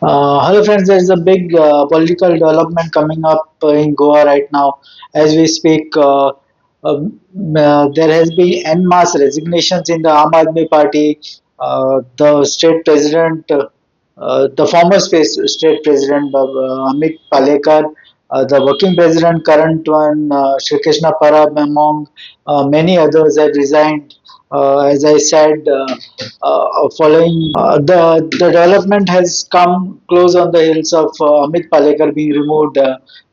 Hello friends, there is a big political development coming up in Goa right now. As we speak, there has been en masse resignations in the Aam Aadmi Party. The state president, the former state president Amit Palekar, the working president, current one, Shri Krishna Parab, among many others have resigned. As I said, following the development has come close on the heels of Amit Palekar being removed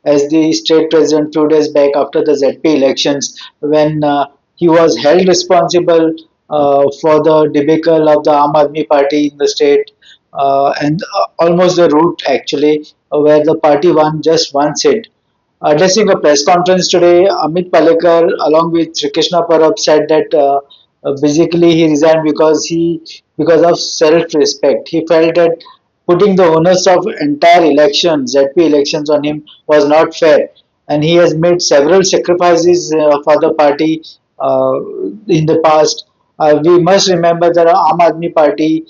as the state president few days back after the ZP elections, when he was held responsible for the debacle of the Aam Aadmi Party in the state, and almost the route actually, where the party won just one seat. Addressing a press conference today, Amit Palekar, along with Sri Krishna Parab, said that basically he resigned because of self-respect. He felt that putting the onus of entire elections, ZP elections, on him was not fair, and he has made several sacrifices for the party in the past. We must remember that Aam Aadmi Party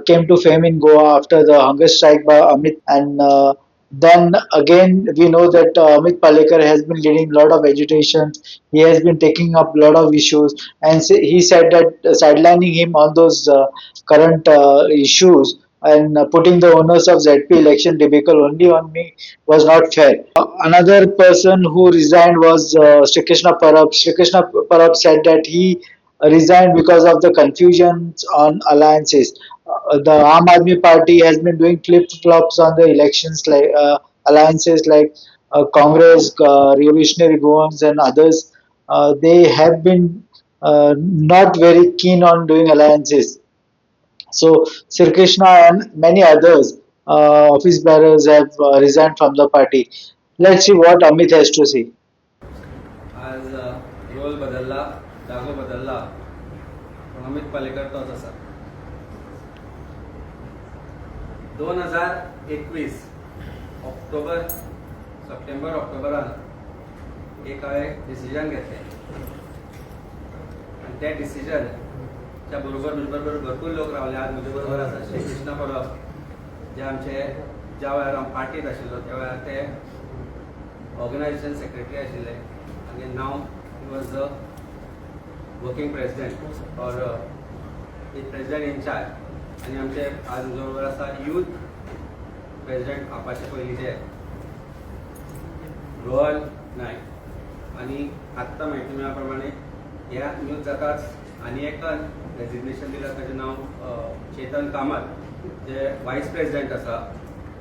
came to fame in Goa after the hunger strike by Amit, and then again, we know that Amit Palekar has been leading a lot of agitation. He has been taking up a lot of issues, and he said that sidelining him on those current issues and putting the onus of ZP election debacle only on me was not fair. Another person who resigned was Sri Krishna Parab. Sri Krishna Parab said that he resigned because of the confusions on alliances. The Aam Aadmi Party has been doing flip flops on the elections, like alliances like Congress, Revolutionary Goans, and others. They have been not very keen on doing alliances. So Sri Krishna and many others office bearers have resigned from the party. Let's see what Amit has to say. आज role बदलला, जागो बदलला, पण अमित पालेकर तोच आसा. 2021 September ऑक्टोबरान एक हांवें decision घेतलें आनी त्या डिसिजनच्या बरोबर भरपूर लोक रावले. आज म्हजे बरोबर आसा श्री कृष्णा परब, जे आमचे ज्या वेळार हांव पार्टीत आशिल्लो त्या वेळार ते ऑर्गनायजेशन सेक्रेटरी आशिल्ले, आनी नाव he was the working president or president in charge. आनी आमचे आज म्हजे बरोबर आसा यूथ प्रेसिडेंट आपाचे पयलींचे रोहन नायक. आनी आत्तां म्हायती मेळ्ळ्या प्रमाणे ह्या न्यूज जाताच आनी एकान रेजिग्नेशन दिलां, ताचें नाव चेतन कामत, जे वायस प्रेसिडेंट आसा.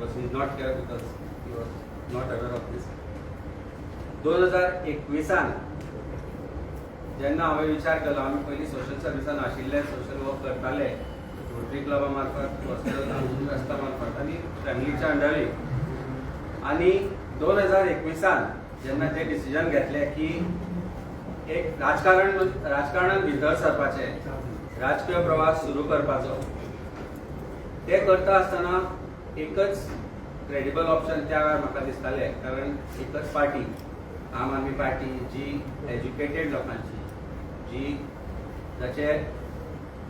But he is not here because he was not aware of this. 2021 जेन्ना हांवें विचार केलो, आमी पयलीं सोशल सर्विसान आशिल्ले, सोशल वर्क करताले रोटरी क्लबा मार्फत, हॉस्टेल ट्रस्टा मार्फत आनी फॅमिलीच्या अंडरली. आनी 2021 जेन्ना ते डिसिजन घेतलें की एक राजकारणान भितर सरपाचें, राजकीय प्रवास सुरू करपाचो, ते करता आसतना एकच क्रेडिबल ऑप्शन त्या वेळार म्हाका दिसतालें, कारण एकच पार्टी आम आदमी पार्टी, जी एज्युकेटेड लोकांची, जी जाचे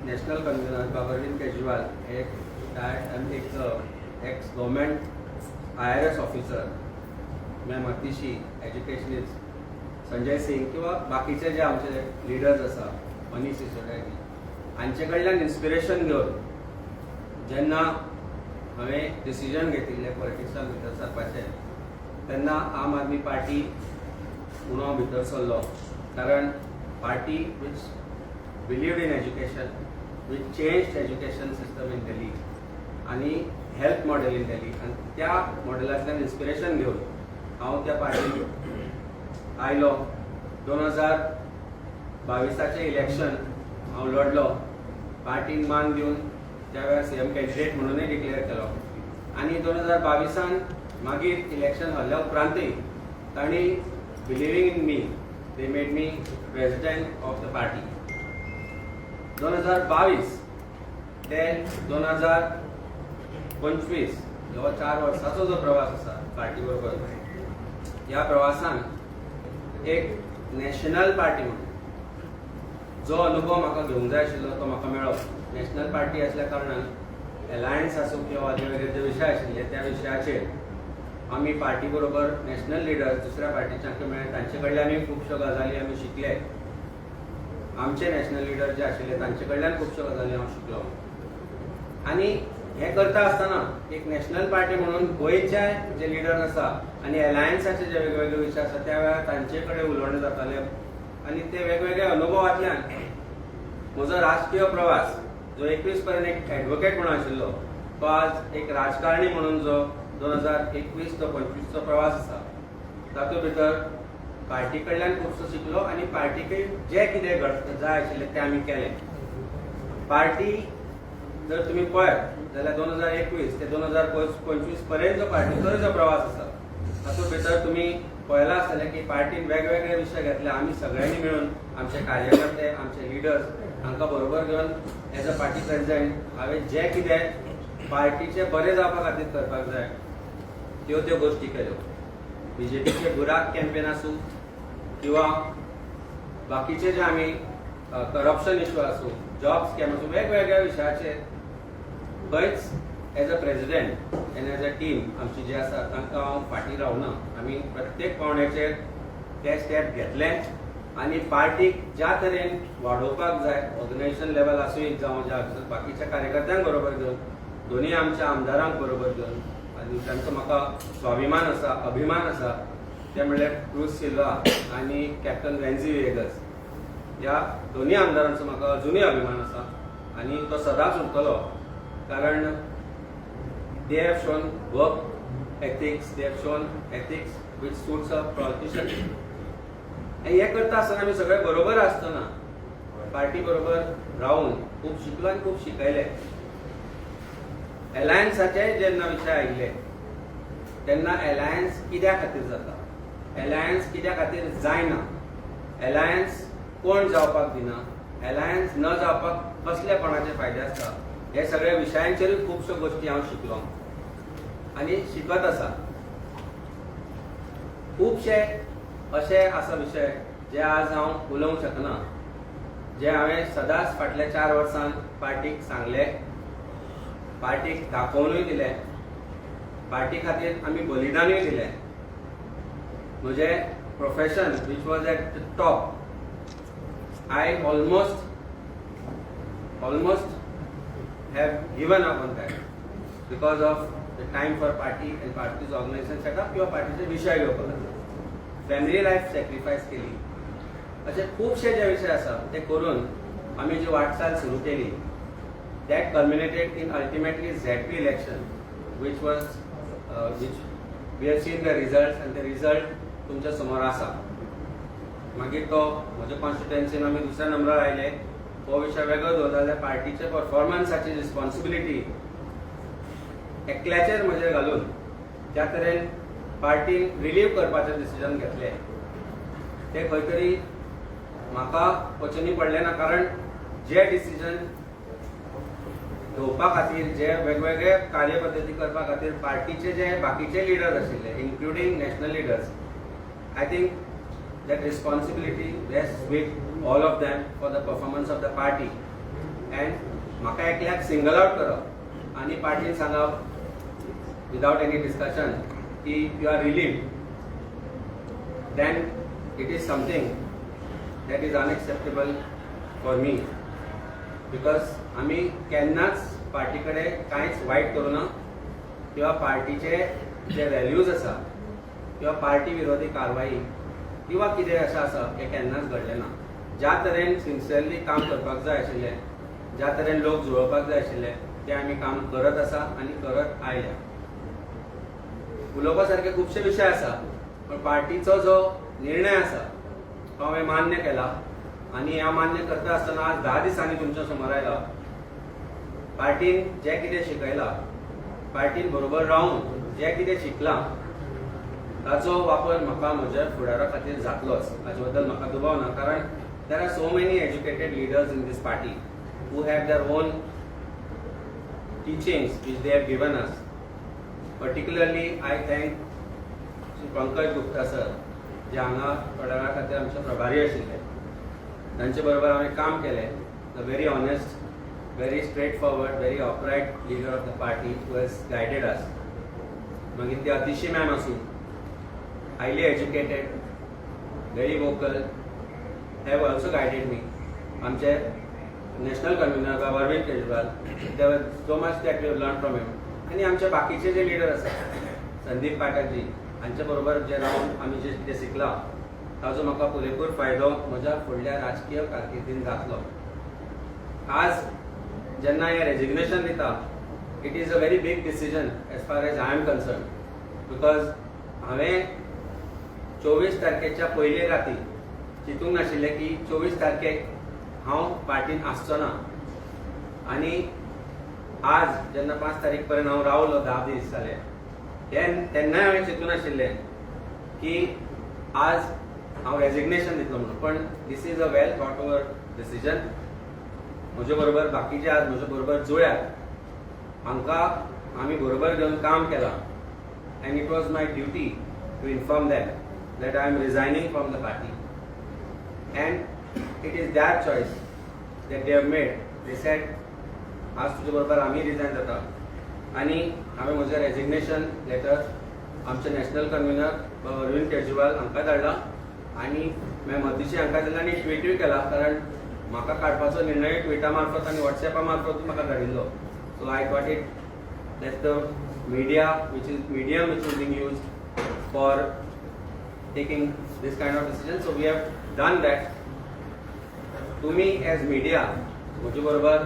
नॅशनल कन्व्हिनर बाबा अरविंद केजरीवाल, एक ex government IRS officer, ma'am Atishi educationist Sanjay Singh, किंवा बाकीचे जे आमचे लिडर्स आसा, मनीष सिसोदिया, हांचे कडल्यान इन्स्पिरेशन घेवन जेन्ना हांवें डिसिजन घेतिल्लें पॉलिटिक्सान भितर सरपाचें, तेन्ना आम आदमी पार्टी म्हणून हांव भितर सरलो. कारण party which believed in education, which changed education system in Delhi आनी हेल्थ मॉडेल इन दिल्ली, आनी त्या मॉडेलांतल्यान इन्स्पिरेशन घेवन हांव त्या पार्टीन आयलो. 2022 इलेक्शन हांव लढलो, पार्टीन मान दिवन त्या वेळार CM कॅन्डिडेट म्हणूनय डिक्लेअर केलो. आनी 2022 मागीर इलेक्शन हरल्या उपरांतय तांणी believing in me, they made me president of the party. 2022 ते 2025 हो 4 वर्सांचो जो प्रवास आसा पार्टी बरोबर, ह्या प्रवासान एक नॅशनल पार्टी म्हणून जो अनुभव म्हाका घेवंक जाय आशिल्लो तो म्हाका मेळ्ळो. नॅशनल पार्टी आसल्या कारणान एलायन्स आसूं किंवा वेगवेगळे जे विशय आशिल्ले त्या विशयाचेर आमी पार्टी बरोबर नॅशनल लिडर्स दुसऱ्या पार्टीच्यांक मेळ्ळे, तांचे कडल्यानूय खुबश्यो गजाली आमी शिकले. आमचे नॅशनल लिडर जे आशिल्ले तांचे कडल्यान खुबश्यो गजाली हांव शिकलो. आनी हें करता आसतना एक नॅशनल पार्टी म्हणून गोंयचे जे लिडर्स आसा आनी एलायन्साचे जे वेगवेगळे विशय आसा त्या वेळार तांचे कडेन उलोवणें जातालें आनी ते वेगवेगळ्या अनुभवांतल्यान म्हजो राजकीय प्रवास जो 21 पर्यंत एक एडवोकेट म्हणून आशिल्लो तो आज एक राजकारणी म्हणून जो 2021 तो 25 चो प्रवास आसा तातूंत भितर पार्टी कडल्यान खुबसो शिकलो आनी पार्टीक जे कितें जाय आशिल्लें तें आमी केलें. पार्टी जर तुमी पळयत जाल्यार 2021 ते 2025 पर्यंत पार्टीचो जो प्रवास आसा तातूंत भितर तुमी पळयलां आसतलें की पार्टीन वेगवेगळे विशय घेतले. आमी सगळ्यांनी मेळून आमचे कार्यकर्ते आमचे लिडर्स हांकां बरोबर घेवन एज अ पार्टी प्रेसिडेंट हांवें जे कितें पार्टीचे बरें जावपा खातीर करपाक जाय त्यो गोश्टी केल्यो. बीजेपीचे बुराक कॅम्पेन आसूं किंवा बाकीचे जे आमी करप्शन इश्यू आसूं जॉब स्कॅम आसूं वेगवेगळ्या विशयाचेर खंयच as a president and as a team आमची जी आसा तांकां हांव फाटीं रावना. आमी प्रत्येक पावण्याचेर ते स्टेप घेतले आनी पार्टीक ज्या तरेन वाडोवपाक जाय ऑर्गनायझेशन लेवल आसूं जावं ज्या बाकीच्या कार्यकर्त्यांक बरोबर घेवन दोनी आमच्या आमदारांक बरोबर घेवन आनी तांचो म्हाका स्वाभिमान आसा अभिमान आसा ते म्हणल्यार क्रूज सिल्वा आनी कॅप्टन रॅन्झी वेगस ह्या दोनी आमदारांचो म्हाका अजुनूय अभिमान आसा आनी तो सदांच उरतलो. कारण they have shown work ethics, they have shown ethics which suits a politician. आणि हे करता आसतना आमी सगळे बरोबर आसतना पार्टी बरोबर रावन खूब शिकलो आनी खूब शिकयले. एलायन्साचे जेन्ना विशय आयिल्ले तेन्ना एलायन्स कित्या खातीर जाता, एलायन्स कित्या खातीर जायना, एलायन्स कोण जावपाक दिना, एलायन्स न जावपाक कसले कोणाचे फायदे आसता हे सगळ्या विशयांचेरूय खुबश्यो गोश्टी हांव शिकलो आनी शिकत आसा. खुबशे अशे आसा विशय जे आज हांव उलोवंक शकना, जे हांवें सदांच फाटल्या 4 वर्सां पार्टीक सांगले, पार्टीक दाखोवनूय दिले, पार्टी खातीर आमी बलिदानूय दिलें. म्हजें profession which was at the top, I almost have given up on that because of the time for party and party's organization setup किंवा पार्टीचे विशय घेवपाक लागले. फॅमिली लायफ सॅक्रिफायस केली. अशे खुबशे जे विशय आसा ते करून आमी जी वाटचाल सुरू केली that culminated in ultimately ZP election which we have seen the results and the result तुमच्या समोर आसा. मागीर तो म्हज्या कॉन्स्टिट्युएन्सीन आमी दुसऱ्या नंबरार आयले. हो विशय वेगळो दवरता जाल्यार पार्टीचे परफॉर्मन्साची रिस्पॉन्सिबिलिटी एकल्याचेर म्हजेर घालून ज्या तरेन पार्टीन रिलीव करपाचें डिसिजन घेतलें ते खंय तरी म्हाका वचनी पडलें ना. कारण जे डिसिजन घेवपा खातीर जे वेगवेगळे कार्यपद्दती करपा खातीर पार्टीचे जे बाकीचे लिडर्स आशिल्ले including national leaders, I think that responsibility rests with all of them for the performance of the party. And म्हाका एकल्याक सिंगल आउट करप आनी पार्टीन सांगप विदाउट एनी डिस्कशन की you are relieved, then it is something that is unacceptable for me because आमी केन्नाच party कडेन कांयच वायट करूं ना किंवा पार्टीचे जे व्हॅल्यूज आसा किंवा पार्टी विरोधी कारवाई किंवा कितें अशें आसा हें केन्नाच घडलें ना. ज्या तरेन सिन्सियरली काम करपाक जाय आशिल्लें, ज्या तरेन लोक जुळोवपाक जाय आशिल्ले तें आमी काम करत आसा आनी करत आयल्या. उलोवपा सारके खुबशे विशय आसा पण पार्टीचो जो निर्णय आसा तो हांवें मान्य केला आनी ह्या मान्य करता आसतना आज 10 दिसांनी तुमच्या समोर आयला. पार्टीन जें कितें शिकयलां, पार्टीन बरोबर रावन जें कितें शिकलां ताचो वापर म्हाका म्हज्या फुडारा खातीर जातलोच, हाचे बद्दल म्हाका दुबाव ना. कारण there are so many educated leaders in this party who have their own teachings which they have given us. Particularly I thank Shri Pankaj Gupta sir जे हांगा फुडारा खातीर आमचे प्रभारी आशिल्ले. तांचे बरोबर हांवें काम केलें. The very honest very straightforward, very upright leader of the party who has guided us. मागीर ती अतिशी मॅम आसूं, highly educated, very vocal, have also guided me. आमचे national convener बाबा Arvind Kejriwal, there was so much that we have learned from him. आणि आमचे बाकीचे जे leader आसात, संदीप पाठकजी, हांचे बरोबर जे रावन आमी जे कितें शिकला ताजो म्हाका पुरेपूर फायदो म्हज्या फुडल्या राजकीय कारकिर्दीन जातलो. आज जेन्ना हें रेजिग्नेशन दिता, it is a very big decision as far as I am concerned, because हांवें 24 तारखेच्या पयले राती चिंतूंक नाशिल्लें की 24 तारखेक हांव पार्टीन आसचो ना. आनी आज जेन्ना 5 तारीख पर्यंत हांव रावलो 10 दीस जाले, तेन्नाय हांवें चिंतूंक नाशिल्लें की आज हांव रेजिग्नेशन दितलो म्हणून. पण this is a well thought over decision. म्हजे बरोबर बाकीचे आज म्हजे बरोबर जुळ्यात, हांकां आमी बरोबर घेवन काम केलां, and it was my duty to inform them that I am resigning from the party. And it is that choice that they have made. They said आज तुजे बरोबर आमी रिझायन जाता. आनी हांवें म्हजें रेजिग्नेशन लेटर आमचे नॅशनल कन्व्हिनर अरविंद केजरीवाल हांकां धाडलां, आनी मॅम अतिशी हांकां दिला, आनी ट्विटूय केला, कारण म्हाका काडपाचो निर्णय ट्विटा मार्फत आनी वॉट्सॅपा मार्फत म्हाका धाडिल्लो. So I got it that the media medium which is being used for taking this kind of decision. So we have done that. तुमी एज मिडिया म्हजे बरोबर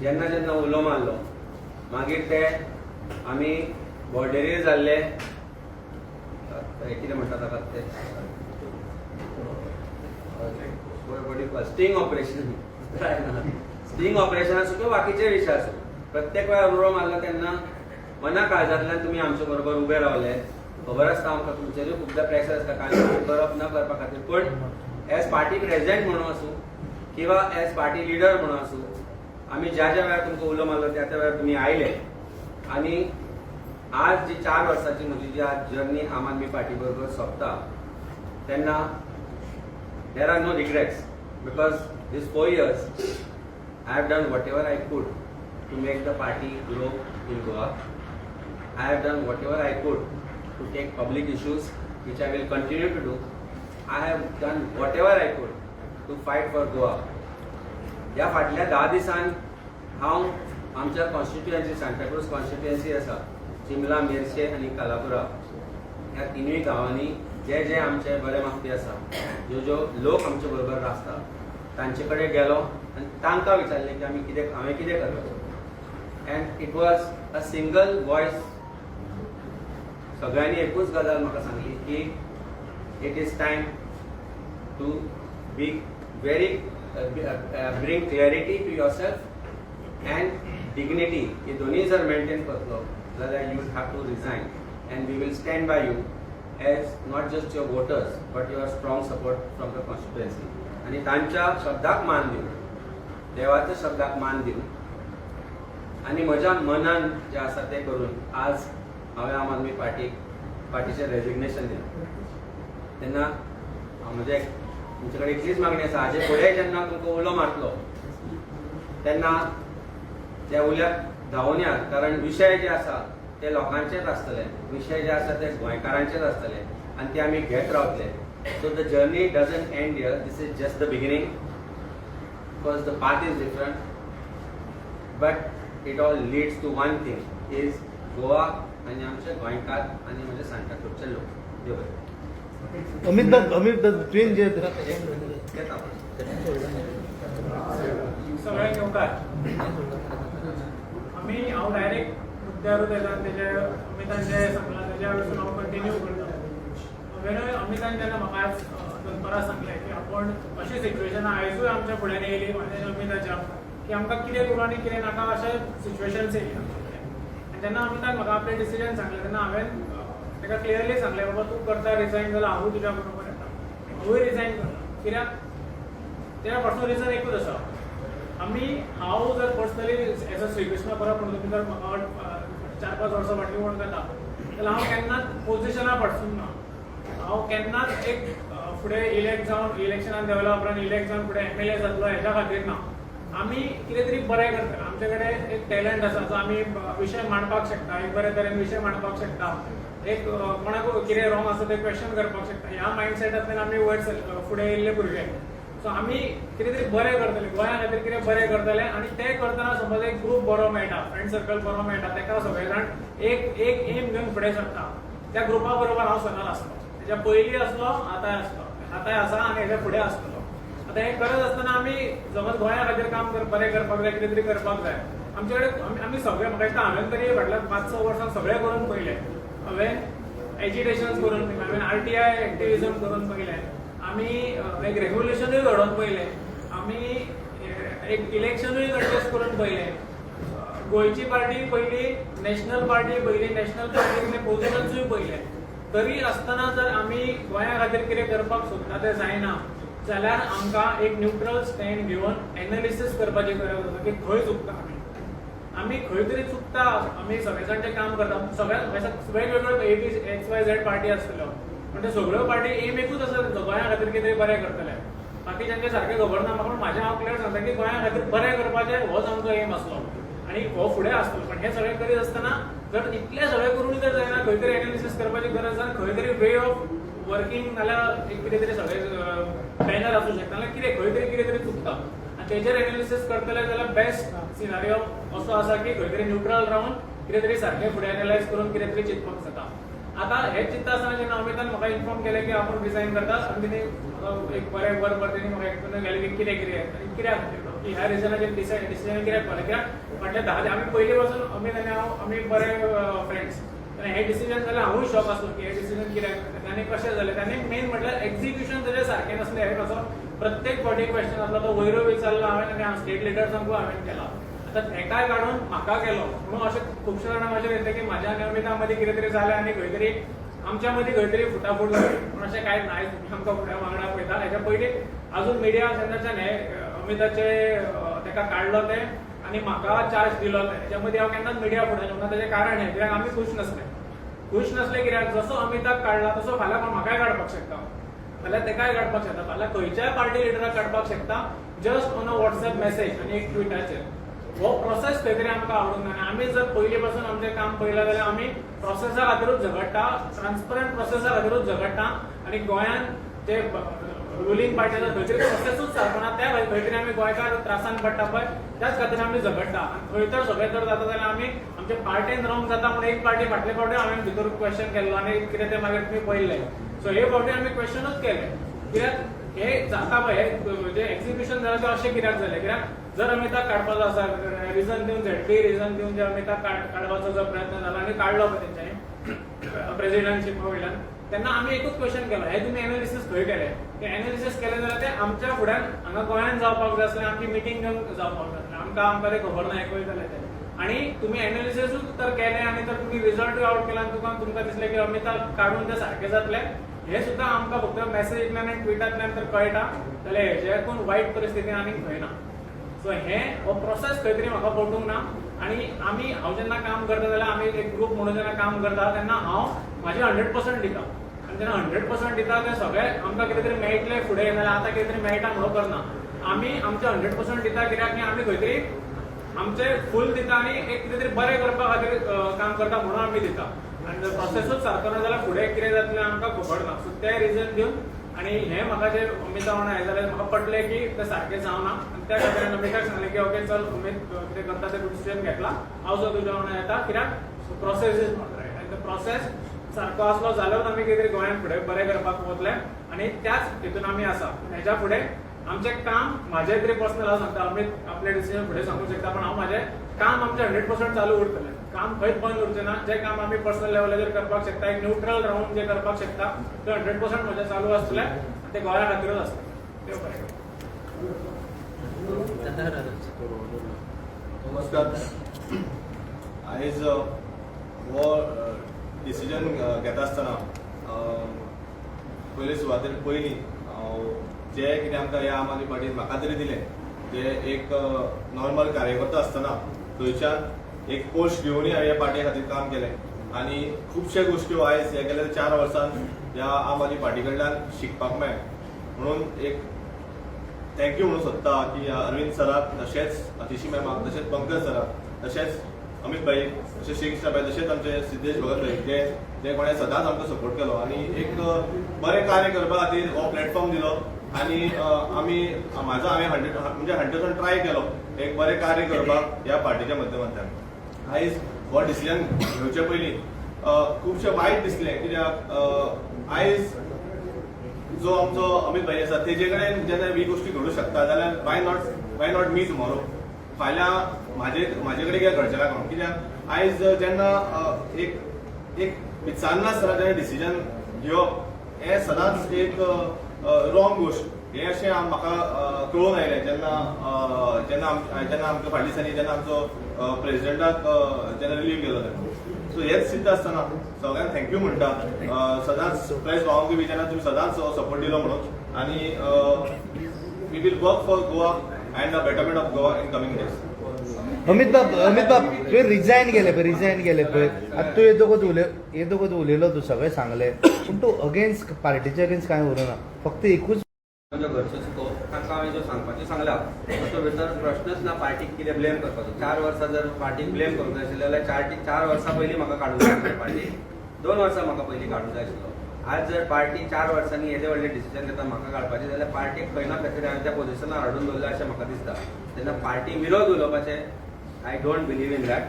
जेन्ना जेन्ना उलो मारलो, मागीर ते आमी बॉर्डरीर जाल्ले कितें म्हणटा ताका ते स्टिंग ऑपरेशन स्टिंग ऑपरेशन आसूं किंवा बाकीचे विशय आसूं, प्रत्येक वेळार उलो मारलो तेन्ना मना काळजांतल्यान तुमी आमचे बरोबर उबे रावले. खबर आसता आमकां तुमचेरूय खुबदां प्रेशर आसता कांय करप न करपा खातीर, पूण एज पार्टी प्रेजिडेंट म्हणून आसूं किंवा एज पार्टी लिडर म्हणून आसूं, आमी ज्या ज्या वेळार तुमकां उलो मारलो त्या त्या वेळार तुमी आयले. आनी आज जी 4 वर्सांची म्हजी जी आज जर्नी आम आदमी पार्टी बरोबर सोंपता, तेन्ना there are no regrets, because these 4 years I have done whatever I could to make the party grow in Goa. I have done whatever I could to take public issues, which I will continue to do. I have done whatever I could to fight for Goa. या फाटल्या 10 दिसान हांव आमच्या constituency Santacruz constituency आसा, चिमला, मेर्शे आनी कालापुरा ह्या तिनूय गांवांनी जे जे आमचे बरे मागपी आसा, जो लोक आमचे बरोबर आसता, तांचे कडेन गेलो आनी तांकां विचारलें की हांवें कितें करपाचें. And it was a single voice. सगळ्यांनी एकूच गजाल म्हाका सांगली की it is time to be very bring clarity to yourself and dignity. हे दोनूय जर मेंटेन करतलो जाल्यार you have to resign, and we will stand by you as not just your voters but your strong support from the constituency. आणि तांच्या शब्दाक मान दिवन, देवाच्या शब्दाक मान दिवन आणि म्हज्या मनान जे आसा ते करून आज हांवें आम आदमी पार्टीचें रेजिग्नेशन दिलें. तेन्ना म्हजे तुमचे कडेन इतलीच मागणी आसा, हाजे फुडें जेन्ना तुमकां उलो मारतलो तेन्ना त्या उल्याक धांवून येयात, कारण विशय जे आसा ते लोकांचेच आसतले, विशय जे आसा ते गोंयकारांचेच आसतले आनी ते आमी घेत रावतले. So the journey doesn't end here, this is just the beginning, because the path is different, but it all leads to one thing, is Goa आनी आमचे गोंयकार आनी म्हणजे सांताक्रूजचे लोक. देव बरें. अमित ट्रेन जे सगळ्यांक येवकार आमी हांव डायरेक्ट मुद्द्यारूच येतात. तेजे अमितान जे सांगलां तेज्या वरसून हांव कंटिन्यू करता. हांवें अमितान जेन्ना म्हाका आज दनपारां सांगलें की आपूण अशी सिच्युएशनां आयजूय आमच्या फुड्यान येयली आनी अमिताच्या की आमकां कितें करूं आनी कितें नाका अशें सिच्युएशन्स येयली आमचे कडेन. आनी जेन्ना अमितान म्हाका आपलें डिसिजन सांगलें तेन्ना हांवें ताका क्लियरली सांगलें बाबा तूं करता रिजायन जाल्यार हांवूय तुज्या बरोबर येता. हांवूय रिजायन करता. कित्याक त्या फाटसून रिजन एकूच आसा, हांव जर personally as a Shrikrishna Parab म्हणून तुमी जर म्हाका 4-5 वर्सां फाटलीं वळख घेता जाल्यार हांव केन्नाच पोजिशना पडसून ना. हांव केन्नाच एक फुडें इलेक्ट जावन इलेक्शनान देंवल्या उपरांत इलेक्ट जावन फुडें MLA जातलो हेच्या खातीर ना. आमी कितें तरी बरें करतले. आमचे कडेन एक टॅलंट आसा जो आमी विशय मांडपाक शकता, एक बरे तरेन विशय मांडपाक शकता, एक कोणाक कितें रॉंग आसा तें क्वेश्चन करपाक शकता. ह्या मायंडसेटांतल्यान आमी फुडें येयल्ले भुरगे. सो आमी कितें तरी बरें करतले, गोंया खातीर कितें बरें करतले आनी तें करतना समज एक ग्रूप बरो मेळटा, फ्रेंड सर्कल बरो मेळटा, तेका सगळे जाण एक एम घेवन फुडें सरता. त्या ग्रुपा बरोबर हांव सदांच आसलो. हेच्या पयलीं आसलो, आतांय आसा आनी हेच्या फुडें आसतलो. आतां हें करत आसतना आमी समज गोंया खातीर काम बरें करपाक जाय, कितें तरी करपाक जाय. आमचे कडेन आमी सगळे, म्हाका दिसता हांवें तरी फाटल्या 5-6 वर्सां सगळें करून पयलें. हांवें एजिटेशन्स करून पयलें, हांवें RTI एक्टिविजम करून पयलें, आमी एक रेग्युलेशनूय घडोवन पयलें, आमी एक इलेक्शनूय कंटेस्ट करून पयलें. गोंयची पार्टी पयली, नॅशनल पार्टी पयली, नॅशनल पार्टींतले पोजिशन्सूय पयले. तरी आसतना जर आमी गोंया खातीर कितें करपाक सोदता तें जायना जाल्यार आमकां एक न्यूट्रल स्टँड घेवन एनालिसीस करपाची गरज आसा की खंय चुकता आमी खंय तरी चुकता. आमी सगळे जाण जें काम करता, सगळ्या वेगवेगळ्यो XYZ पार्टी आसतल्यो, पूण त्यो सगळ्यो पार्टी एम एकूच आसा तेंचो, गोंया खातीर कितें बरें करतले. बाकीच्यांचें सारकें खबर ना म्हाका, पूण म्हाजें हांव क्लियर सांगता की गोंया खातीर बरें करपाचें होच आमचो एम आसलो आनी हो फुडें आसतलो. पण हें सगळें करीत आसतना जर इतलें सगळें करूनय जर जायना, खंय तरी एनालिसीस करपाची गरज आसा, खंय तरी वे ऑफ वर्किंग नाल्यार एक कितें तरी सगळें बॅनर आसूं शकता, नाल्यार खंय तरी कितें तरी चुकता आनी तेजेर एनालिसीस करतले जाल्यार बेस्ट सिनारियो असो आसा की खंय तरी न्यूट्रल रावन कितें तरी सारकें फुडें एनालायज करून कितें तरी चिंतपाक जाता. आतां हें चिंतता आसतना जेन्ना अमितान म्हाका इन्फॉर्म केलें की आपूण रिजायन करता, आनी तेणी एक बरें वर तेणी म्हाका एक्सप्लेन केलें की कितें आनी कित्याक की ह्या रिजनाचेर डिसिजन कित्याक केलें. कित्याक फाटल्या 10 आमी पयलीं पासून अमीत आनी हांव आमी बरे फ्रेंड्स. हे डिसिजन जाल्यार हांवूय शॉक आसलो की हे डिसिजन कित्याक आनी कशें जालें. तांणी मेन म्हटल्यार एक्झिक्युशन ताचें सारकें नासलें. हे कसो प्रत्येक फावटी क्वेश्चन आसलो तो वयरो विचारलो हांवें आनी हांव स्टेट लिडर्सांकूय हांवें केला. आतां हेकाय काडून म्हाका केलो म्हणून अशें खुबशे जाणां अशें दिसता की म्हाज्या आनी अमिता मदीं कितें तरी जालें आनी खंय तरी आमच्या मदीं खंय तरी फुटाफूट जाली. पूण अशें कांयच ना. आयज तुमी आमकां फुड्या वांगडा पळयता. हेच्या पयलीं आजून मिडिया जेन्नाच्यान हे अमिताचे तेका काडलो ते आनी म्हाका चार्ज दिलो ते, हेच्या मदीं हांव केन्नाच मिडिया फुडें येवना. ताचें कारण हें कित्याक आमी खूश नासले कित्याक जसो अमिताक काडला तसो फाल्यां कोण म्हाकाय काडपाक शकता, फाल्यां तेकाय काडपाक शकता, फाल्यां खंयच्याय पार्टी लिडराक काडपाक शकता just on a WhatsApp message आनी एक ट्विटाचेर. हो प्रोसेस खंय तरी आमकां आवडूंक ना. आमी जर पयलीं पासून आमचें काम पळयलां जाल्यार आमी प्रोसेसा खातीरूच झगडटा, ट्रान्सपरंट प्रोसेसा खातीरूच झगडटा आनी गोंयांत जे रुलींग पार्टी आसा खंय तरी प्रोसेसूच सारको ना, त्या खंय तरी आमी गोंयकार त्रासान पडटा पळय त्याच खातीर आमी झगडटा. आनी खंय तर सगळें जर जाता जाल्यार आमी आमचे पार्टेन रॉंग जाता म्हणून एक पार्टी फाटले फावटी हांवें भितर क्वेश्चन केल्लो आनी कितें तें मागीर तुमी पळयलें. सो हे फावटी आमी क्वेश्चनूच केलें कित्याक हे जाता पळय हे जे एक्झिक्युशन जालें तें अशें कित्याक जालें. कित्याक जर अमिताक काडपाचो आसा रिजन दिवन झेडपी रिजन दिवन जे अमिताक काडपाचो जो प्रयत्न जालो आनी काडलो पळय तेंच्यांनी प्रेसिडेंटशीप वयल्यान, तेन्ना आमी एकूच क्वेश्चन केलो हे तुमी एनालिसीस खंय केलें. ते एनालिसीस केलें जाल्यार तें आमच्या फुड्यान हांगा गोंयांत जावपाक जाय आसलें, आमची मिटींग घेवन जावपाक जाय आसलें. आमकां तें खबर ना हें जालें तें. आनी तुमी एनालिसीसूच तर केलें आनी तर तुमी रिजल्टूय आउट केला आनी तुमकां दिसलें की अमिताक काडून तें सारकें जातलें. हें सुद्दां आमकां फक्त मॅसेजींतल्यान आनी ट्विटांतल्यान तर कळटा जाल्यार हेजेकून वायट परिस्थितीन आनीक खंय ना. सो हो प्रोसेस खंय तरी म्हाका पटूंक ना. आनी हांव जेन्ना काम करता जाल्यार आमी एक ग्रूप म्हणून जेन्ना काम करता तेन्ना हांव म्हाजें 100% दिता आनी जेन्ना 100% दिता तें सगळें आमकां कितें तरी मेळटलें फुडें जाल्यार आतां कितें तरी मेळटा म्हणून करना. आमी आमचें 100% दिता कित्याक की आमी खंय तरी आमचें फूल दिता आनी एक कितें तरी बरें करपा खातीर काम करता म्हणून आमी दिता. आनी जर प्रोसेसूच सारको ना जाल्यार फुडें कितें जातलें आमकां खबर ना. सो तें रिजन दिवन आनी हें म्हाका जें अमिता वांगडा हें जालें म्हाका पटलें की तें सारकें जावना आनी त्या खातीर हांवें अमिताक सांगलें की ओके चल अमित कितें करता तें डिसिजन घेतला, हांव जो तुज्या वांगडा येता कित्याक प्रोसेस इज नॉट रायट. आनी तो प्रोसेस सारको आसलो जाल्यारूच आमी कितें तरी गोंयांत फुडें बरें करपाक वतले आनी त्याच हितून आमी आसा. हेच्या फुडें आमचें काम म्हाजें तरी पर्सनल हांव सांगता, अमित आपलें डिसिजन फुडें सांगूंक शकता, पण हांव म्हाजें काम आमचें 100% चालू उरतलें. काम खंयच बंद उरचें ना. जें काम आमी पर्सनल लेवलाचेर करपाक शकता, एक न्यूट्रल रावन जें करपाक शकता तें 100% म्हजें चालू आसतलें आनी तें गोंया खातीरूच आसतलें. देव बरें करूं. नमस्कार. आयज हो डिसिजन घेता आसतना पयलीं सुवातेर पयलीं जे कितें आमकां ह्या आम आदमी पार्टीन म्हाका तरी दिलें जे एक नॉर्मल कार्यकर्ता आसतना थंयच्यान एक पोस्ट घेवनूय हांवें ह्या पार्टी खातीर काम केलें आनी खुबश्यो गोश्ट्यो आयज हे गेल्या 4 वर्सांत ह्या आम आदमी पार्टी कडल्यान शिकपाक मेळ्ळें. म्हणून एक थँक्यू म्हणूंक सोदता की अरविंद सराक, तशेंच अतिशी मॅमाक, तशेंच पंकज सराक, तशेंच अमित भाई, तशेंच शेख साहेब, तशेंच आमचे सिद्धेश भगत भाई जे कोणें सदांच आमकां सपोर्ट केलो आनी एक बरें कार्य करपा खातीर हो प्लॅटफॉर्म दिलो आनी हांवें 100% ट्राय केलो एक बरें कार्य करपाक ह्या पार्टीच्या माध्यमांतल्यान. आयज हो डिसिजन घेवचे पयलीं खुबशें वायट दिसलें कित्याक आयज जो आमचो अमित भाई आसा तेजे कडेन जेन्ना ही गोश्टी घडूंक शकता जाल्यार वाय नॉट मी टुमॉरो. फाल्यां म्हाजे कडेन कित्याक घडचें ना कित्याक आयज जेन्ना एक विचारनासतना जेन्ना डिसिजन घेवप हें सदांच एक रॉंग गोश्ट. हें अशें म्हाका कळून आयलें जेन्ना आमकां फाटल्या दिसांनी जेन्ना आमचो प्रेसिडेंटाक जेन्ना रिलीव केलो तेन्ना. सो हेच सिद्ध आसतना सगळ्यांक थँक्यू म्हणटा सदांच प्रेस भावांक बी जेन्ना तुमी सदांच सपोर्ट दिलो म्हणून आनी we will work for Goa and the betterment of Goa in coming days. Amit bab तुवें रिजायन केले पळय आतां तूं येदोगोत उलयलो तूं सगळें सांगलें पूण तूं अगेन्स्ट पार्टीच्या अगेन्स्ट कांय उलोवना फक्त एकूच म्हणजे घरचो चुको तांकां हांवें ज्यो सांगपाचें सांगलां तातूंत भितर प्रश्नच ना पार्टीक कितें ब्लेम करपाचो. 4 वर्सां जर पार्टीक ब्लेम करूंक जाय आशिल्लें जाल्यार 4 वर्सां पयलीं म्हाका काडूंक जाय आशिल्लें पार्टी 2 वर्सां म्हाका पयलीं काडूंक जाय आशिल्लो. आज जर पार्टी 4 वर्सांनी येदे व्हडलें डिसिजन घेता म्हाका काडपाचें जाल्यार पार्टीक खंय ना खंय तरी हांवें त्या पोझिशनार हाडून दवरलें अशें म्हाका दिसता. तेन्ना पार्टी विरोध उलोवपाचें I don't believe in that.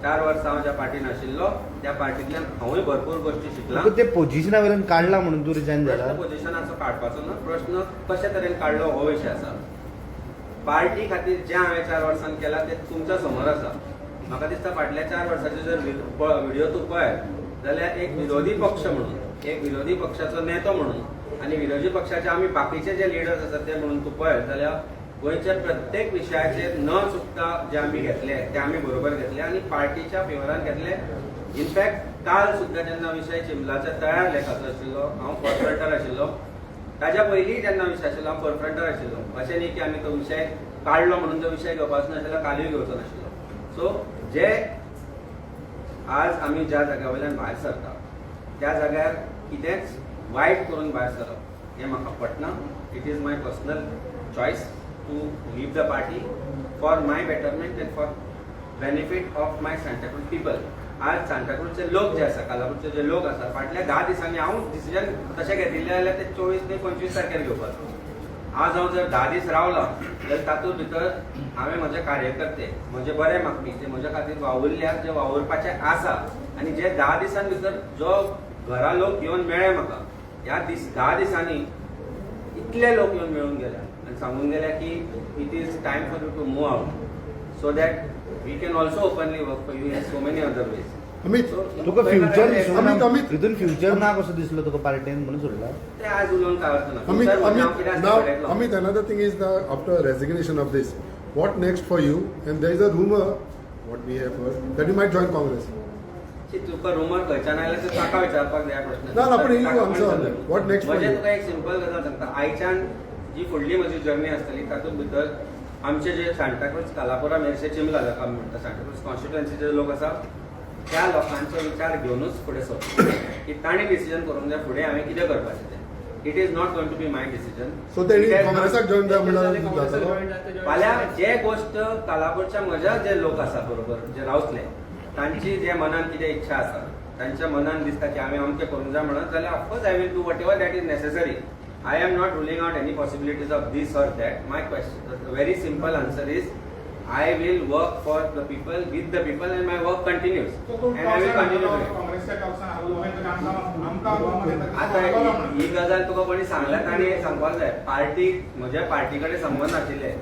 4 वर्सां हांव ज्या पार्टीन आशिल्लो त्या पार्टींतल्यान हांवूय भरपूर गोश्टी शिकलां. ते पोझिशना वयल्यान काडला म्हणून तूं रिजायन जाला. पोझिशनाचो काडपाचो ना प्रश्न कशे तरेन काडलो हो विशय आसा. पार्टी खातीर जें हांवें 4 वर्सांन केलां तें तुमच्या समोर आसा. म्हाका दिसता फाटल्या 4 वर्सांचो जर व्हिडिओ तूं पळयत जाल्यार एक विरोधी पक्ष म्हणून एक विरोधी पक्षाचो नेतो म्हणून आनी विरोधी पक्षाचे आमी बाकीचे जे लिडर्स आसात ते म्हणून तूं पळयत जाल्यार गोंयच्या प्रत्येक विशयाचेर न चुकता जे आमी घेतले ते आमी बरोबर घेतले आनी पार्टीच्या फेवरान घेतले. इनफॅक्ट काल सुद्दां जेन्ना विशय चिंबलाच्या तळ्यार लेखाचो आशिल्लो हांव फॉरफ्रंटार आशिल्लो. ताच्या पयलीं जेन्ना विशय आशिल्लो हांव फॉरफ्रंटार आशिल्लो. अशें न्ही की आमी तो विशय काडलो म्हणून तो विशय घेवपाचो नाशिल्लो कालूय घेवचो नाशिल्लो. सो जे आज आमी ज्या जाग्या वयल्यान भायर सरता त्या जाग्यार कितेंच वायट करून भायर सरप हें म्हाका पटना. It is my personal choice to leave the party for my betterment and for benefit of my Santacruz people. आज सांताक्रूजचे लोक जे आसा कालापूरचे जे लोक आसा फाटल्या 10 दिसांनी हांव डिसिजन तशें घेतिल्लें जाल्यार ते 24 ते 25 तारखेर घेवपाचो. आज हांव जर 10 दीस रावलो जाल्यार तातूंत भितर हांवें म्हजे कार्यकर्ते म्हजे बरे मागपी जे म्हजे खातीर वावुरल्यात जे वावुरपाचे आसा आनी जे 10 दिसां भितर जो घरा लोक येवन मेळ्ळे म्हाका ह्या 10 दिसांनी इतले लोक येवन मेळून गेले आनी सांगून गेले की it is time for you to move out so that we can also openly work for you in so many other ways. तुका फ्युचर हितून फ्युचर ना कसो दिसलो तुका पार्टीन म्हणून सोडला ते आज उलोवन काय अर्थ ना. Amit, another thing is that after resignation of this, what next for you? And there is a rumor, what we have heard, that you might join Congress. Tuka rumour खंयच्यान आयले ते ताका विचारपाक जाय प्रश्न. ना, पण you answer on that. What next for म्हणजे you? तुका एक सिंपल गजाल सांगता. आयच्यान जी फुडली म्हजी जर्नी आसतली तातूंत भितर आमचे जे सांताक्रूज कालापुरा मेरशे चिंबला जाका आमी म्हणटा सांताक्रूज कॉन्स्टिट्युएन्सीचे लोक आसा त्या लोकांचो विचार घेवनूच फुडें सरता की ताणें डिसिजन करूंक जाय फुडें हांवें कितें करपाचें तें. It is not going to be my decision. So तेणी काँग्रेसाक जॉइन जाता. फाल्यां जे गोश्ट कालापूरच्या म्हज्या जे लोक आसा बरोबर जे रावतले तांची जे मनान कितें इच्छा आसा तांच्या मनान दिसता की हांवें अमकें करूंक जाय म्हणून जाल्यार of course I will do whatever that is necessary. I am not ruling out any possibilities of this or that. My question, the very simple answer is, I will work for the people, with the people, and my work continues. And I will continue doing it. आता ही गजाल तुका कोणी सांगल्यात आनी सांगपाक जाय. Party म्हज्या party कडेन संबंद आशिल्ले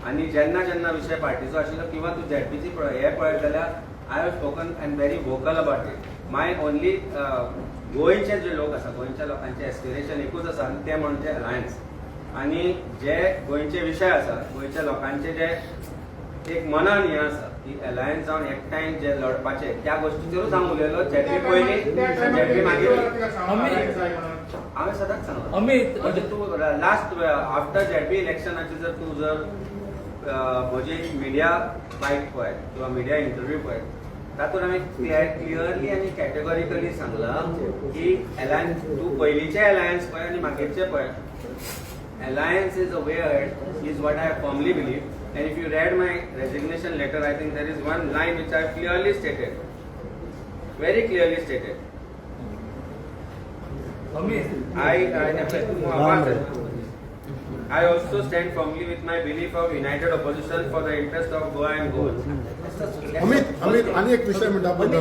आनी जेन्ना जेन्ना विशय पार्टीचो आशिल्लो किंवा तूं झेडपीची हे पळयत जाल्यार I have spoken end very vocal about it. My only गोंयचे जे लोक आसा गोंयच्या लोकांचे एस्पिरेशन एकूच आसा आनी ते म्हणजे अलायन्स. आनी जे गोंयचे विशय आसा गोंयच्या लोकांचे जे एक मनान हें आसा की अलायन्स जावन एकठांय जे लढपाचे त्या गोश्टीचेरूच हांव उलयलो. झेडपी पयलीं झेडपी मागीर हांवें सदांच सांगलो. अमित म्हणजे तूं लास्ट आफ्टर झेडपी इलेक्शनाची जर तूं जर म्हजी मिडिया बायट पळय किंवा मिडिया इंटरव्यू पळय तातूंत हांवें क्लियरली आनी कॅटेगॉरिकली सांगलां की अलायन्स तूं पयलींचे अलायन्स पळय आनी मागीरचे पळय alliance is a way ahead is what I firmly believe. And if you read my resignation letter, I think there is one line which I have clearly stated, very clearly stated. I also stand firmly with my belief of united opposition for the interest of Goa and Goa. Amit आणि एक विषय म्हणटा आपण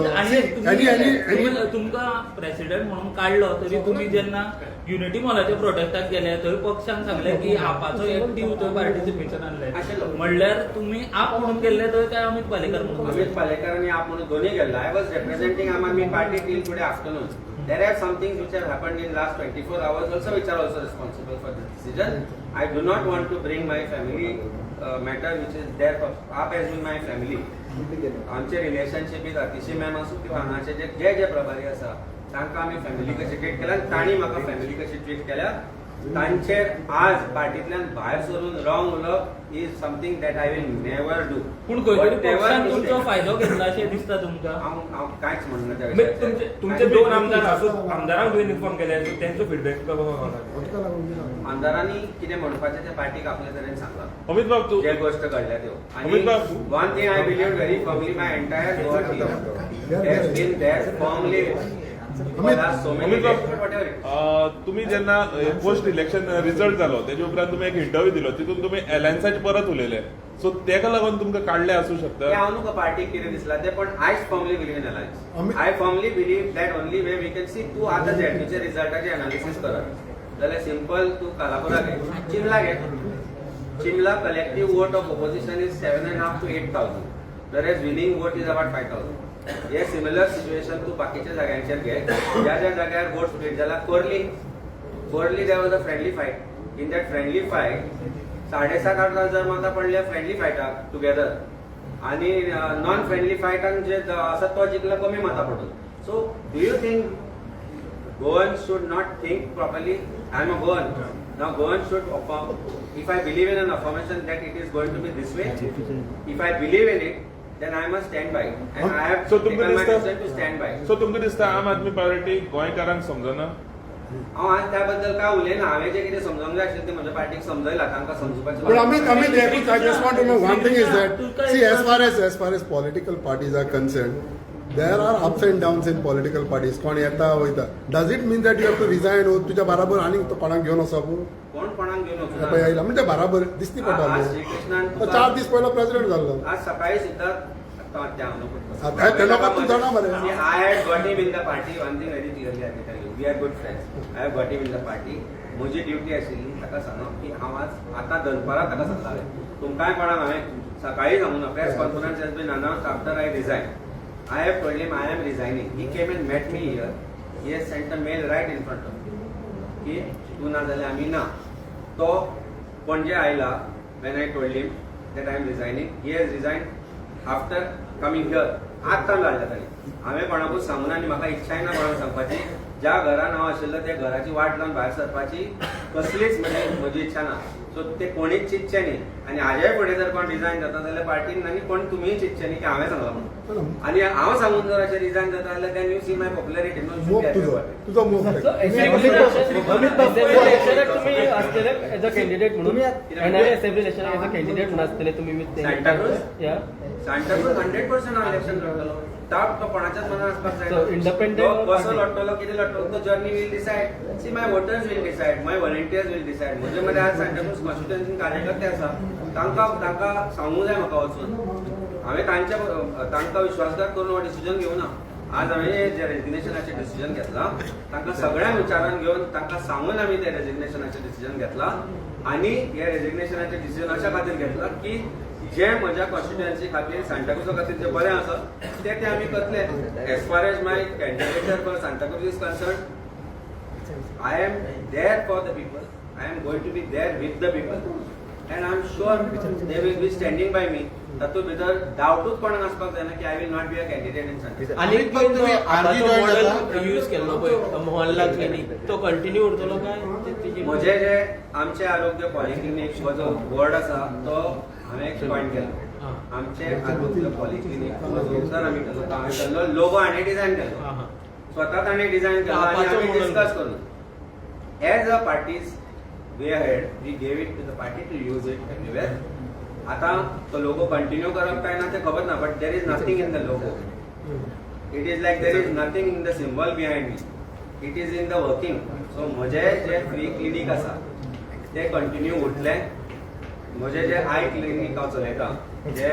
तुमका president म्हणून काढलो तरी तुम्ही जेन्ना युनिटी मॉलाच्या प्रोटेस्टाक गेले थंय पक्षान सांगले की आपाचो एक्टिव्ह थंय पार्टिसिपेशन आणले म्हणल्यार तुम्ही आप म्हणून गेले थंय काय अमित पालेकर म्हणून अमित पालेकर आणि आप म्हणून दोन्ही गेला. I was representing Aam Aadmi Party till today afternoon. There are some things which have happened in last 24 hours also which are also responsible for this decision. I do not want to bring my family matter which is there for आप as in my family. आमचे relationship is अतिशय ma'am असो किंवा हांगाचे जे प्रभारी आसा तांकां आमी फॅमिली कशी ट्रीट केल्या आनी तांणी म्हाका फॅमिली कशी ट्रीट केल्या तांचेर आज पार्टींतल्यान भायर सरून रॉंग उलोवप is something that I will never do. पूण खंय तरी पक्षान तुमचो फायदो घेतला अशें दिसता तुमकां. हांव कांयच म्हणना त्या विशयाचेर. तुमचे दोन आमदार आमदारांक तुवें इन्फॉर्म केले त्यांचो फीडबॅक आमदारांनी कितें म्हणपाचें ते पार्टीक आपले तरेन सांगलां. अमित बाब तू जे गोष्ट घडल्या त्यो Amit bab. One thing I believe very firmly my entire Goa team has been there firmly. Amit bab तुम्ही जेन्ना पोस्ट इलेक्शन रिजल्ट जालो तेजे उपरांत तुम्ही एक इंटरव्यू दिलो तितून तुम्ही अलायन्साचे परत उलयले सो तेका लागून तुमकां काडले आसूं शकता. हांव नुका पार्टीक कितें दिसला तें पण I firmly believe in alliance. I firmly believe that only way we can see तूं आतां झेडपीच्या रिजल्टाचे एनालिसीस करत जाल्यार सिंपल तूं कालापुरा घे चिमला घे. चिमला collective vote of opposition is 7,500 to 8,000. whereas winning vote is about 5,000. हे सिमिलर सिच्युएशन तू बाकीच्या जाग्यांचेर घे ज्या ज्या जाग्यार वोट स्प्लिट जाला. कोरली there was a friendly fight. In that friendly fight 7,500-8,000 हजार मतां पडले फ्रेंडली फायटाक टुगेदर आणि नॉन फ्रेंडली फायटान जे आसा तो जिंकला कमी मतां पडून. So do you think Goan should not think properly? I am a Goan. Now Goan should affirm. If I believe in an affirmation that it is going to be this way, if I believe in it, then I must stand by it. And I have taken my decision to stand by it. So तुमकां दिसता आम आदमी party गोंयकारांक समजना? हांव आज त्या बद्दल काय उलयना. हांवें जे कितें समजूंक जाय आशिल्लें तें म्हज्या पार्टीक समजयलां तांकां समजुपाचें. But Amit, I just want to know one thing is that see as far as political parties are concerned, there are ups and downs in political parties. कोण येता वयता. Does it mean that you have to resign or तुझ्या बराबर आनी कोणाक घेवन वचप? कोणाक घेवन वचप? पळय आयला म्हणजे बराबर दिसती पडटा. आज श्रीकृष्णान 4 दीस पयलो प्रेसिडेंट जाल्लो. आज सकाळी सुद्धा ते लोकांक तूं जाणा मरे. I had got him in the party. One thing very clearly I can tell you, we are good friends. I have got him in the party. म्हजी ड्युटी आशिल्ली ताका सांगप की हांव आज आतां दनपारां ताका सांगतालें तुमकांय कोणाक हांवें सकाळी सांगूं ना. Press conference has been announced after I resign. I have told him I am resigning. He came and met me here. He has sent a mail right in front of me. की तू ना जाल्यार आमी ना. तो पणजे आयला when I told him that I am resigning. He has resigned after coming here. आत्तां जाल्लें ताणी. हांवें कोणाकूच सांगूं ना आनी म्हाका इच्छाय ना कोणाक सांगपाची. ज्या घरान हांव आशिल्लो त्या घराची वाट लावन भायर सरपाची कसलीच म्हजी इच्छा ना. सो ते कोणीच चिंतचे न्ही. आनी हाजे फुडें जर कोण रिजायन जाता जाल्यार पार्टीन आनी कोण तुमीय चिंतचे न्ही की हांवें सांगलां म्हणून. आनी हांव सांगून जर अशें रिजायन जाता जाल्यार then you see my popularity. तुझो मोग तुम्ही असलेले एज अ कॅन्डिडेट म्हणून येणारे assembly election as a candidate म्हणून असलेले तुम्ही विथ सांताक्रूज 100% हांव इलेक्शन लढतलो. डाउट तो कोणाच्याच मनात आसपाक जाय. So, independent कसो लढतलो कितें लढतलो तो journey will decide. See my voters will decide. My volunteers will decide. म्हजे मदें आज सांताक्रूज कॉन्स्टिट्युएन्सीन कार्यकर्ते आसा तांकां सांगूंक जाय म्हाका वचून. हांवें तांकां विश्वासघात करून हो डिसिजन घेवना. आज हांवें जे रेजिग्नेशनाचें डिसिजन घेतलां तांकां सगळ्यांक विचारान घेवन तांकां सांगून आमी तें रेजिग्नेशनाचें डिसिजन घेतलां. आनी हे रेजिग्नेशनाचें डिसिजन अशा खातीर घेतलां की जे म्हज्या कॉन्स्टिट्युएन्सी खातीर सांताक्रूजा खातीर जे बरें आसा ते आमी करतले. As far as my candidature for Santacruz is concern, I am there for the people. I am going to be there with the people and I am sure they will be standing by me. तातूंत भितर डावटूच कोणाक आसपाक जायना की I will not be a candidate in Santacruz. आणि use केल्लो पळय मोहनलाल क्लिनीक तो कंटिन्यू उरतलो काय? म्हजे जे आमचे आरोग्य पॉलिक्लिनीक जो बोर्ड आसा तो हांवें एक्सपॉयंट केलो. आमचे आरोग्य पॉलिक्लिनीक सर आमी केलो. हांवें केल्लो लोगो हांणी डिझायन केलो. स्वता ताणें डिझायन केलो आनी आमी डिस्कस करून as a parties way ahead we gave it to the party to use it everywhere. आता तो लोगो कंटिन्यू करप काय ना ते खबर ना, but there is nothing in the logo. It is like there is nothing in the symbol behind me. It is in the working. So म्हजे जे फ्री क्लिनीक आसा ते कंटिन्यू उरतले. म्हजे जे आय क्लिनीक हांव चलयता जे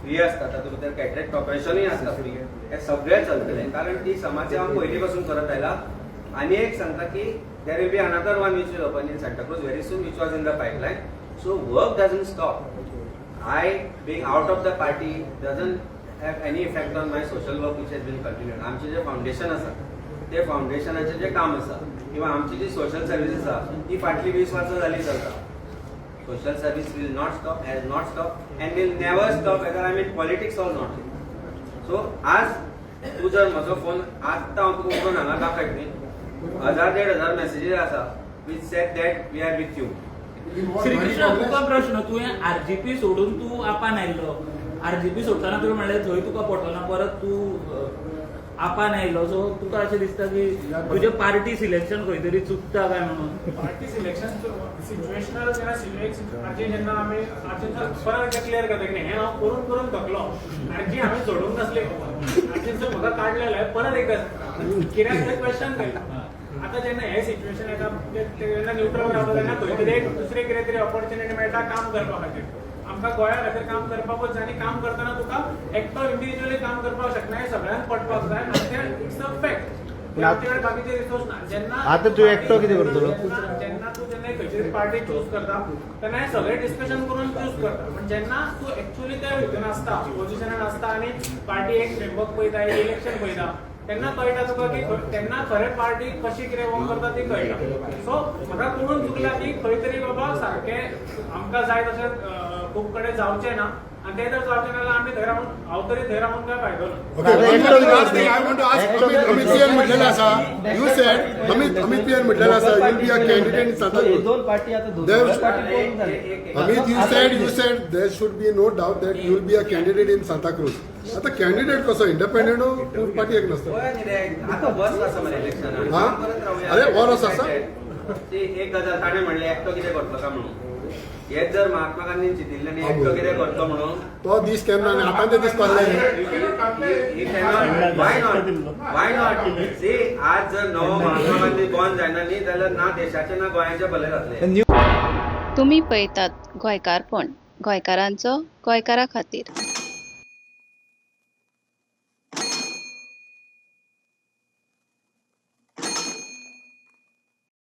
फ्री आसता, तातूंत भितर कॅटरेक्ट ऑपरेशनूय आसता फ्री, हे सगळे चलतले. कारण ती समाज हांव पयलीं पासून करत आयला. आनी एक सांगता की there will be another one which will open in Santa cruise very soon, which was in the pipeline. So work doesn't stop. I, being out of the party, doesn't have any effect on my social work which has been continued. आमचे जे foundation आसा ते फाउंडेशनाचे जे काम आसा किंवा आमची जी social service आसा ती फाटली 20 वर्सां जाली चलता. Social service will not stop, has not stopped and will never stop whether I'm in politics or not. So आज तू जर म्हजो फोन आत्ता हांव तुका उठोवन हांगा दाखयत न्ही, 1000-1500 मेसेजीस आसा which said that we are with you. Shrikrishna तुका प्रश्न, तुवें आरजीपी सोडून तू आपान आयलो. आरजीपी सोडटाना तुवें म्हणलें थंय तुका पटना, परत तू आपान आयलो. सो तुका अशें दिसता की तुजें पार्टी सिलेक्शन खंय तरी चुकता काय म्हणून? पार्टी सिलेक्शन सिच्युएशनल जेन्ना आमी परत क्लियर करता की हें हांव करून करून थकलो आरजी हांवें सोडूंक नासले. आरजीन म्हाका काडलेलो परत एकदा कित्याक ते क्वेश्चन केलें. आता जेन्ना हे सिच्युएशन येता तेन्ना न्यूट्रल रावता तेन्ना खंय तरी एक दुसरी कितें तरी ऑपॉर्च्युनिटी मेळटा काम करपा खातीर. आमकां गोंया खातीर काम करपाकूच आनी काम करतना तुका एकटो इंडिव्हिज्युअली काम करपाक शकना, हे सगळ्यांक पटपाक जाय आनी ते इट्स अ फॅक्ट. आमचे कडेन बाकीचे रिसोर्स ना. जेन्ना आता तू एकटो कितें करतलो? जेन्ना तू खंयची पार्टी चूज करता तेन्ना हे सगळे डिस्कशन करून चूज करता. पण जेन्ना तू एक्चुअली त्या हितून आसता, पोझिशनान आसता आनी पार्टी एक फ्रेमवर्क पळयता, इलेक्शन पळयता, तेन्ना कळटा तुका की तेन्ना खरें पार्टी कशी कितें वर्क करता ती कळटा. सो म्हाका कळून चुकला की खंय तरी बाबा सारकें आमकां जाय तशें खूब कडेन जावचें ना. आणि ते जर जावचें नाजाल्यार आमी थंय रावन हांव तरी थंय रावून काय फायदो ना. Okay, I want to ask Amit Pian म्हटलेलं आसा. You said Amit Pian म्हटलेलं आसा you'll be a candidate in Santa Cruz. दोन पार्टी आता दोन There- पार्टी पळून झाले. Amit, you said there should be no doubt that you will be a candidate in Santa Cruz. आता candidate कसो independent party एक नसतं. पळय न्ही रे, आतां वर्स आसा मरे इलेक्शनाक. हा? काम करत रावया. अरे, वर्स आसा? ती एक गजाल ताणें म्हणलें एकटो कितें करतलो काय म्हणून. हेच जर महात्मा गांधीन चिंतिल्लें न्ही एकटो कितें करतो म्हणून, तो दीस केन्ना आनी आतां ते दीस पावले. वाय नॉट सी आज जर नवो महात्मा गांधी बॉर्न जायना न्ही जाल्यार ना देशाचें ना गोंयाचें भलें जातलें. तुम्ही पळयतात गोंयकारपण, गोंयकारांचो गोंयकारा खातीर.